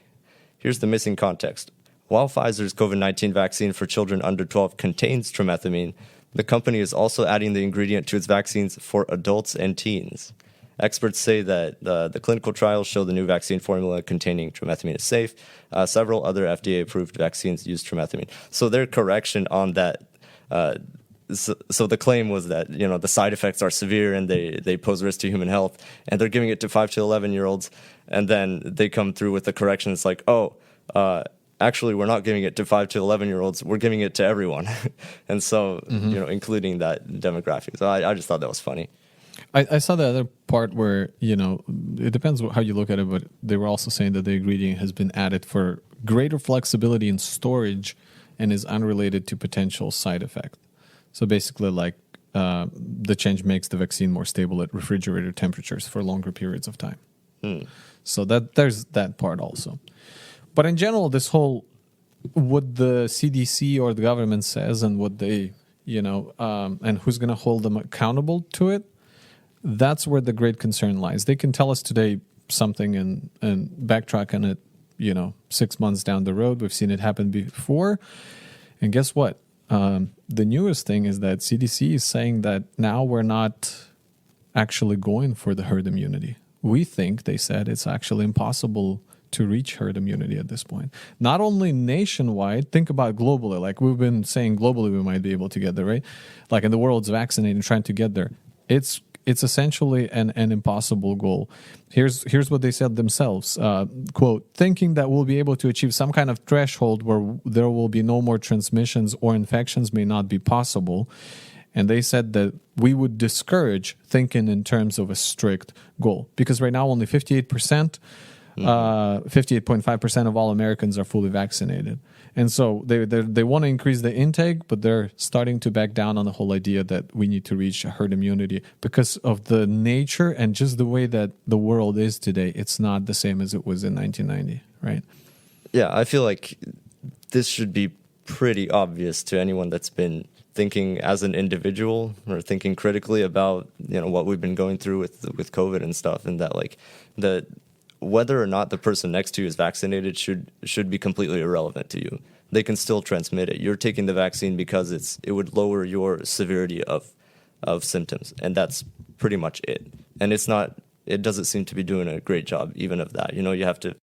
Here's the missing context. While Pfizer's COVID-19 vaccine for children under 12 contains tromethamine, the company is also adding the ingredient to its vaccines for adults and teens. Experts say that the clinical trials show the new vaccine formula containing tromethamine is safe. Several other FDA-approved vaccines use tromethamine. So their correction on that so the claim was that, you know, the side effects are severe and they pose risk to human health, and they're giving it to 5 to 11-year-olds, and then they come through with the correction. It's like, actually, we're not giving it to 5 to 11-year-olds. We're giving it to everyone, and so you know, including that demographic. So I just thought that was funny. I saw the other part where, you know, it depends how you look at it, but they were also saying that the ingredient has been added for greater flexibility in storage and is unrelated to potential side effect. So basically, like, the change makes the vaccine more stable at refrigerator temperatures for longer periods of time. So that there's that part also. But in general, this whole, what the CDC or the government says and what they, you know, and who's going to hold them accountable to it, that's where the great concern lies. They can tell us today something and backtrack on it, you know, 6 months down the road. We've seen it happen before. And guess what? The newest thing is that CDC is saying that now we're not actually going for the herd immunity. We think, they said, it's actually impossible to reach herd immunity at this point. Not only nationwide, think about globally. Like we've been saying globally, we might be able to get there, right? Like, and the world's vaccinating, trying to get there. It's essentially an impossible goal. Here's what they said themselves, quote, thinking that we'll be able to achieve some kind of threshold where there will be no more transmissions or infections may not be possible. And they said that we would discourage thinking in terms of a strict goal, because right now only 58%, 58.5% of all Americans are fully vaccinated. And so they want to increase the intake, but they're starting to back down on the whole idea that we need to reach herd immunity because of the nature and just the way that the world is today. It's not the same as it was in 1990, right? Yeah, I feel like this should be pretty obvious to anyone that's been thinking as an individual or thinking critically about, you know, what we've been going through with COVID and stuff, and that, like, the whether or not the person next to you is vaccinated should be completely irrelevant to you. They can still transmit it. You're taking the vaccine because it would lower your severity of symptoms, and that's pretty much it. And it doesn't seem to be doing a great job even of that. You know, you have to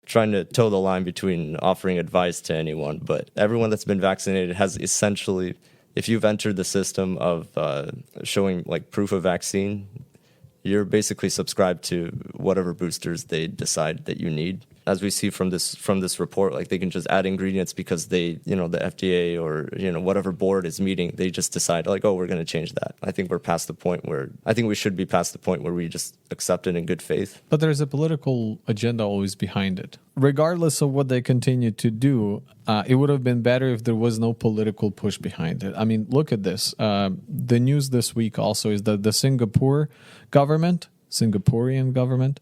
trying to toe the line between offering advice to anyone, but everyone that's been vaccinated has essentially, if you've entered the system of showing like proof of vaccine, you're basically subscribed to whatever boosters they decide that you need. As we see from this report, like, they can just add ingredients because they, you know, the FDA or, you know, whatever board is meeting, they just decide like, oh, we're going to change that. I think we should be past the point where we just accept it in good faith. But there's a political agenda always behind it. Regardless of what they continue to do, it would have been better if there was no political push behind it. I mean, look at this. The news this week also is that the Singaporean government,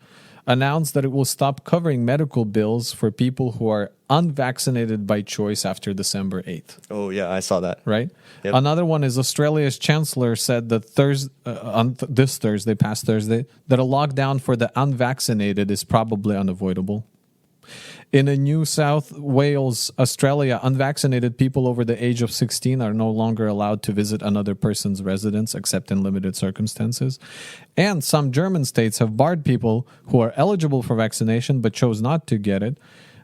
announced that it will stop covering medical bills for people who are unvaccinated by choice after December 8th. Oh, yeah, I saw that. Right? Yep. Another one is Australia's Chancellor said that this past Thursday, that a lockdown for the unvaccinated is probably unavoidable. In New South Wales, Australia, unvaccinated people over the age of 16 are no longer allowed to visit another person's residence except in limited circumstances. And some German states have barred people who are eligible for vaccination but chose not to get it.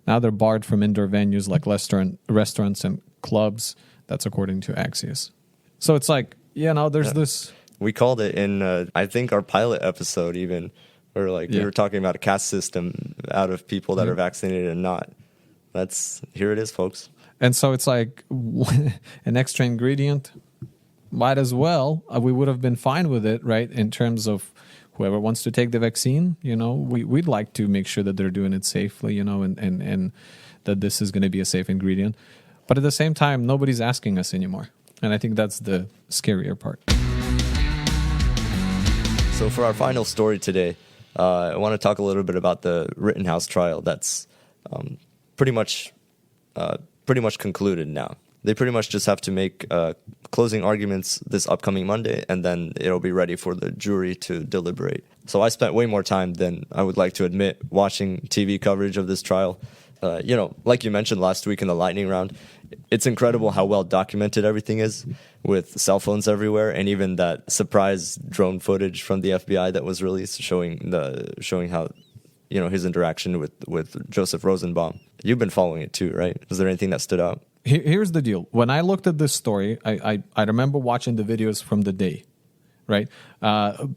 Now they're barred from indoor venues like restaurants and clubs. That's according to Axios. So it's like, you know, there's this... We called it in, I think, our pilot episode even, where we were talking about a caste system out of people that are vaccinated and not. Here it is, folks. And so it's like an extra ingredient, might as well. We would have been fine with it, right? In terms of whoever wants to take the vaccine, you know, we'd like to make sure that they're doing it safely, you know, and that this is going to be a safe ingredient. But at the same time, nobody's asking us anymore. And I think that's the scarier part. So for our final story today, I want to talk a little bit about the Rittenhouse trial that's pretty much concluded now. They pretty much just have to make closing arguments this upcoming Monday, and then it'll be ready for the jury to deliberate. So I spent way more time than I would like to admit watching TV coverage of this trial. You know, like you mentioned last week in the lightning round, it's incredible how well documented everything is, with cell phones everywhere, and even that surprise drone footage from the FBI that was released showing how, you know, his interaction with Joseph Rosenbaum. You've been following it too, right? Was there anything that stood out? here's the deal. When I looked at this story, I remember watching the videos from the day, right?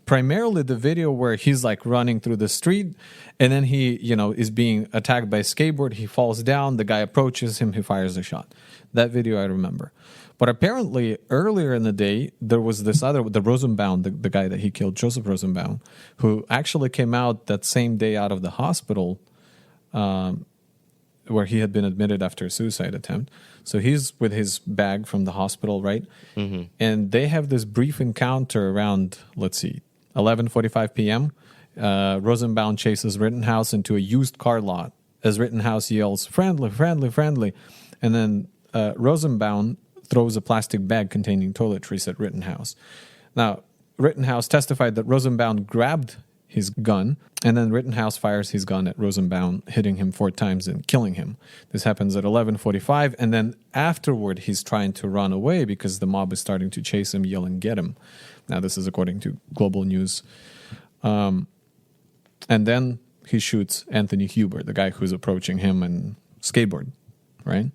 Primarily the video where he's like running through the street, and then he, is being attacked by a skateboard. He falls down. The guy approaches him. He fires a shot. That video I remember. But apparently earlier in the day, there was this the Rosenbaum, the guy that he killed, Joseph Rosenbaum, who actually came out that same day out of the hospital, where he had been admitted after a suicide attempt. So he's with his bag from the hospital, right? Mm-hmm. And they have this brief encounter around, 11:45 p.m. Rosenbaum chases Rittenhouse into a used car lot as Rittenhouse yells, "Friendly, friendly, friendly." And then Rosenbaum throws a plastic bag containing toiletries at Rittenhouse. Now, Rittenhouse testified that Rosenbaum grabbed his gun, and then Rittenhouse fires his gun at Rosenbaum, hitting him 4 times and killing him. This happens at 11:45, and then afterward he's trying to run away because the mob is starting to chase him, yelling, "Get him." Now, this is according to Global News. And then he shoots Anthony Huber, the guy who's approaching him and skateboard, right?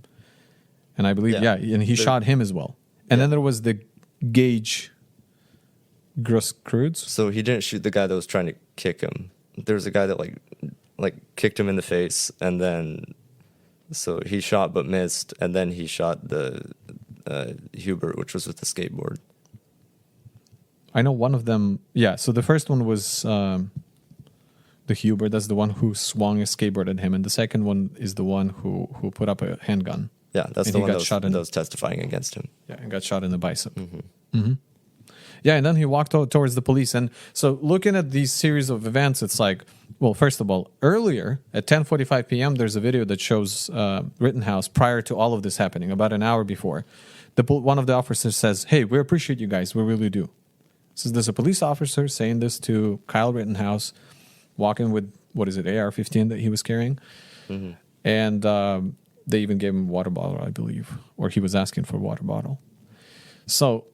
And I believe, and he shot him as well. And then there was the Gage Grosskreutz. So he didn't shoot the guy that was trying to kick him. There was a guy that like kicked him in the face, and then so he shot but missed, and then he shot the Huber, which was with the skateboard. I know one of them. Yeah, so the first one was the Huber. That's the one who swung a skateboard at him, and the second one is the one who put up a handgun. Yeah, that's and the one that was testifying against him. Yeah, and got shot in the bicep. Mm-hmm. Mm-hmm. Yeah, and then he walked towards the police. And so looking at these series of events, it's like, well, first of all, earlier at 10:45 p.m., there's a video that shows Rittenhouse prior to all of this happening, about an hour before. One of the officers says, "Hey, we appreciate you guys. We really do." So there's a police officer saying this to Kyle Rittenhouse, walking with, AR-15 that he was carrying. Mm-hmm. And they even gave him a water bottle, I believe, or he was asking for a water bottle. So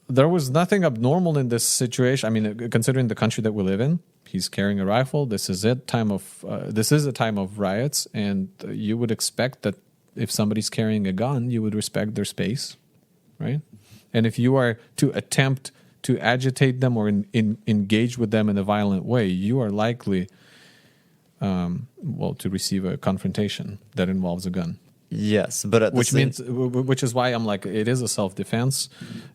there was nothing abnormal in this situation. I mean, considering the country that we live in, he's carrying a rifle. This is a time of riots, and you would expect that if somebody's carrying a gun, you would respect their space, right? And if you are to attempt to agitate them or engage with them in a violent way, you are likely, to receive a confrontation that involves a gun. Yes, but which is why I'm like, it is a self-defense.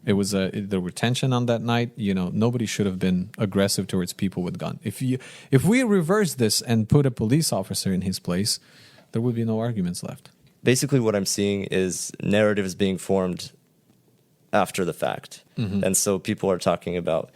It was there were tension on that night. Nobody should have been aggressive towards people with gun. If we reverse this and put a police officer in his place, there would be no arguments left. Basically, what I'm seeing is narratives being formed after the fact, and so people are talking about,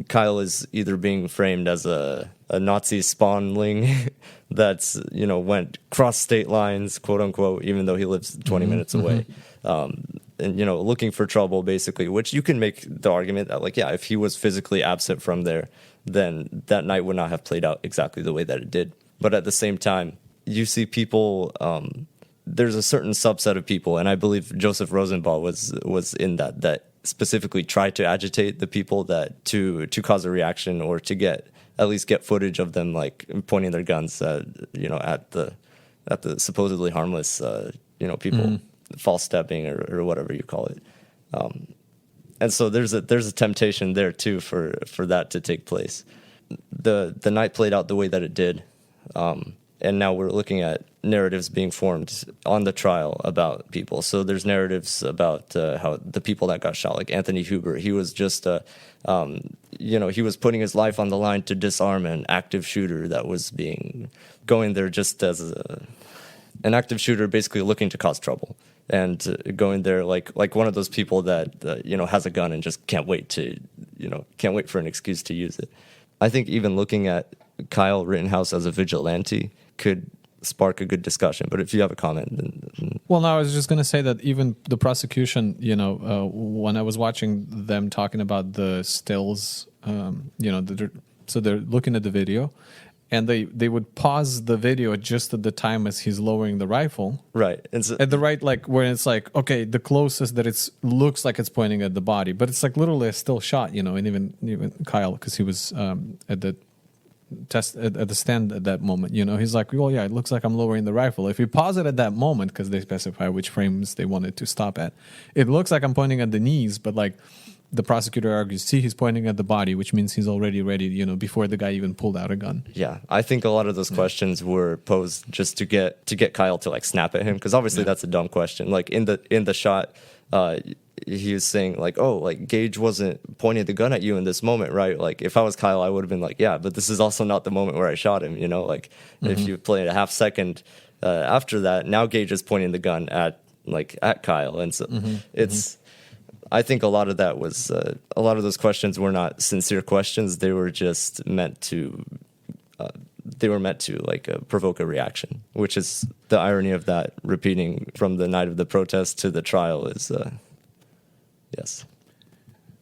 Kyle is either being framed as a Nazi spawnling that's, went cross state lines, quote unquote, even though he lives 20 minutes away. And, looking for trouble, basically, which you can make the argument that, if he was physically absent from there, then that night would not have played out exactly the way that it did. But at the same time, you see people, there's a certain subset of people, and I believe Joseph Rosenbaum was in that specifically tried to agitate the people that to cause a reaction or to get footage of them pointing their guns at the supposedly harmless people, false stepping or whatever you call it, and so there's a temptation there too for that to take place. The night played out the way that it did, and now we're looking at narratives being formed on the trial about people. So there's narratives about how the people that got shot, like Anthony Huber, he was just, he was putting his life on the line to disarm an active shooter that was going there just as an active shooter, basically looking to cause trouble, and going there like one of those people that has a gun and just can't wait for an excuse to use it. I think even looking at Kyle Rittenhouse as a vigilante could spark a good discussion. But if you have a comment, then... Well, no, I was just going to say that even the prosecution, when I was watching them talking about the stills, so they're looking at the video, and they would pause the video just at the time as he's lowering the rifle. Right. And so, at the right, where it's okay, the closest that it looks like it's pointing at the body, but it's literally a still shot, and even Kyle, because he was at the test at the stand at that moment. He's like, well, yeah, it looks like I'm lowering the rifle. If you pause it at that moment, because they specify which frames they wanted to stop at, it looks like I'm pointing at the knees, but like the prosecutor argues, see, he's pointing at the body, which means he's already ready, before the guy even pulled out a gun. Yeah, I think a lot of those questions were posed just to get Kyle to like snap at him, because obviously that's a dumb question. Like in the shot, he was saying like, oh, like Gage wasn't pointing the gun at you in this moment, right? Like if I was Kyle, I would have been like, yeah, but this is also not the moment where I shot him, like if you play it a half second after that, now Gage is pointing the gun at Kyle, and so it's. I think a lot of that was a lot of those questions were not sincere questions. They were just meant to provoke a reaction, which is the irony of that repeating from the night of the protest to the trial is yes.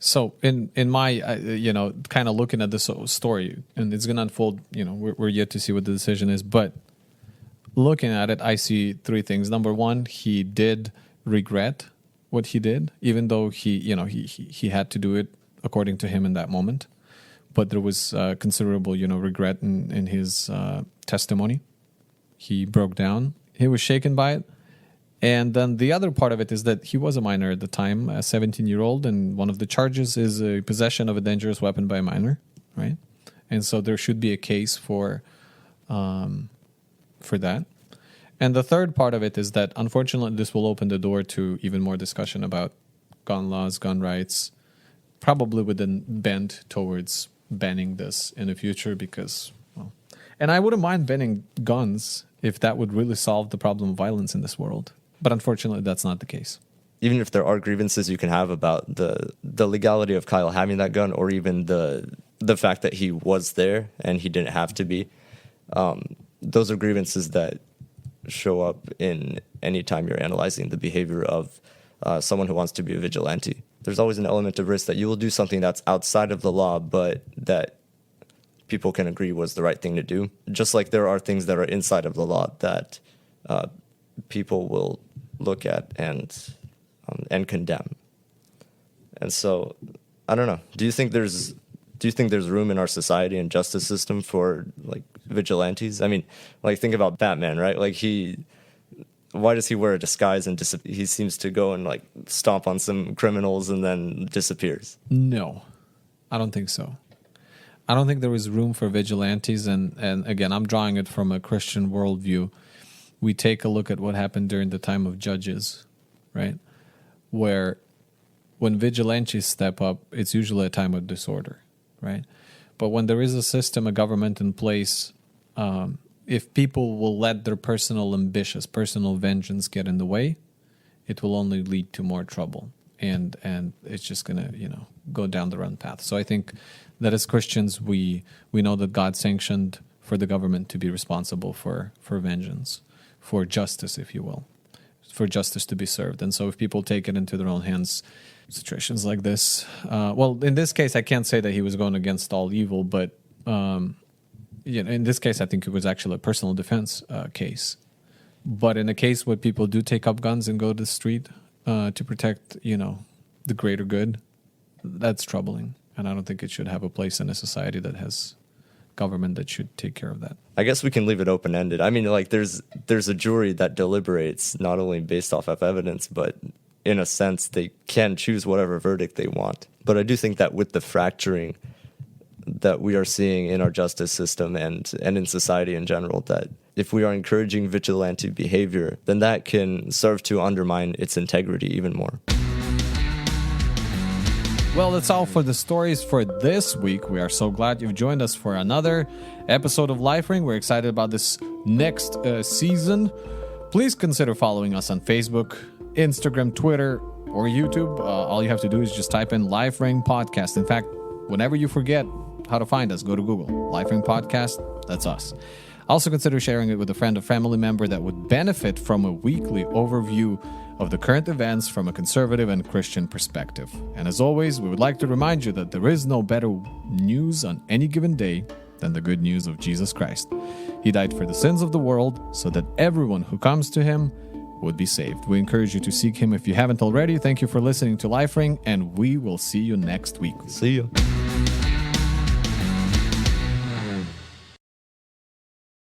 So in my kind of looking at this story, and it's going to unfold, we're yet to see what the decision is, but looking at it, I see three things. Number one, he did regret what he did, even though he had to do it according to him in that moment. But there was considerable, regret in his testimony. He broke down. He was shaken by it. And then the other part of it is that he was a minor at the time, a 17-year-old, and one of the charges is a possession of a dangerous weapon by a minor, right? And so there should be a case for that. And the third part of it is that, unfortunately, this will open the door to even more discussion about gun laws, gun rights, probably with a bent towards banning this in the future because, well... And I wouldn't mind banning guns if that would really solve the problem of violence in this world. But unfortunately, that's not the case. Even if there are grievances you can have about the legality of Kyle having that gun, or even the fact that he was there and he didn't have to be, those are grievances that show up in any time you're analyzing the behavior of someone who wants to be a vigilante. There's always an element of risk that you will do something that's outside of the law, but that people can agree was the right thing to do. Just like there are things that are inside of the law that people will look at and condemn. And so, I don't know. Do you think there's room in our society and justice system for like vigilantes? I mean, like think about Batman, right? Like why does he wear a disguise and he seems to go and like stomp on some criminals and then disappears? No, I don't think so. I don't think there is room for vigilantes. And again, I'm drawing it from a Christian worldview. We take a look at what happened during the time of Judges, right? Where when vigilantes step up, it's usually a time of disorder, right? But when there is a system, a government in place, if people will let their personal ambitions, personal vengeance get in the way, it will only lead to more trouble. And it's just going to, go down the wrong path. So I think that as Christians, we know that God sanctioned for the government to be responsible for vengeance, for justice, if you will, for justice to be served. And so if people take it into their own hands, situations like this, well, in this case, I can't say that he was going against all evil, but in this case, I think it was actually a personal defense case. But in a case where people do take up guns and go to the street to protect, the greater good, that's troubling. And I don't think it should have a place in a society that has government that should take care of that. I guess we can leave it open-ended. I mean, like there's a jury that deliberates not only based off of evidence, but in a sense, they can choose whatever verdict they want. But I do think that with the fracturing that we are seeing in our justice system and in society in general, that if we are encouraging vigilante behavior, then that can serve to undermine its integrity even more. Well, that's all for the stories for this week. We are so glad you've joined us for another episode of LifeRing. We're excited about this next season. Please consider following us on Facebook, Instagram, Twitter, or YouTube. All you have to do is just type in LifeRing Podcast. In fact, whenever you forget how to find us, go to Google. LifeRing Podcast, that's us. Also consider sharing it with a friend or family member that would benefit from a weekly overview of the current events from a conservative and Christian perspective. And as always, we would like to remind you that there is no better news on any given day than the good news of Jesus Christ. He died for the sins of the world so that everyone who comes to him would be saved. We encourage you to seek him if you haven't already. Thank you for listening to LifeRing, and we will see you next week. See you.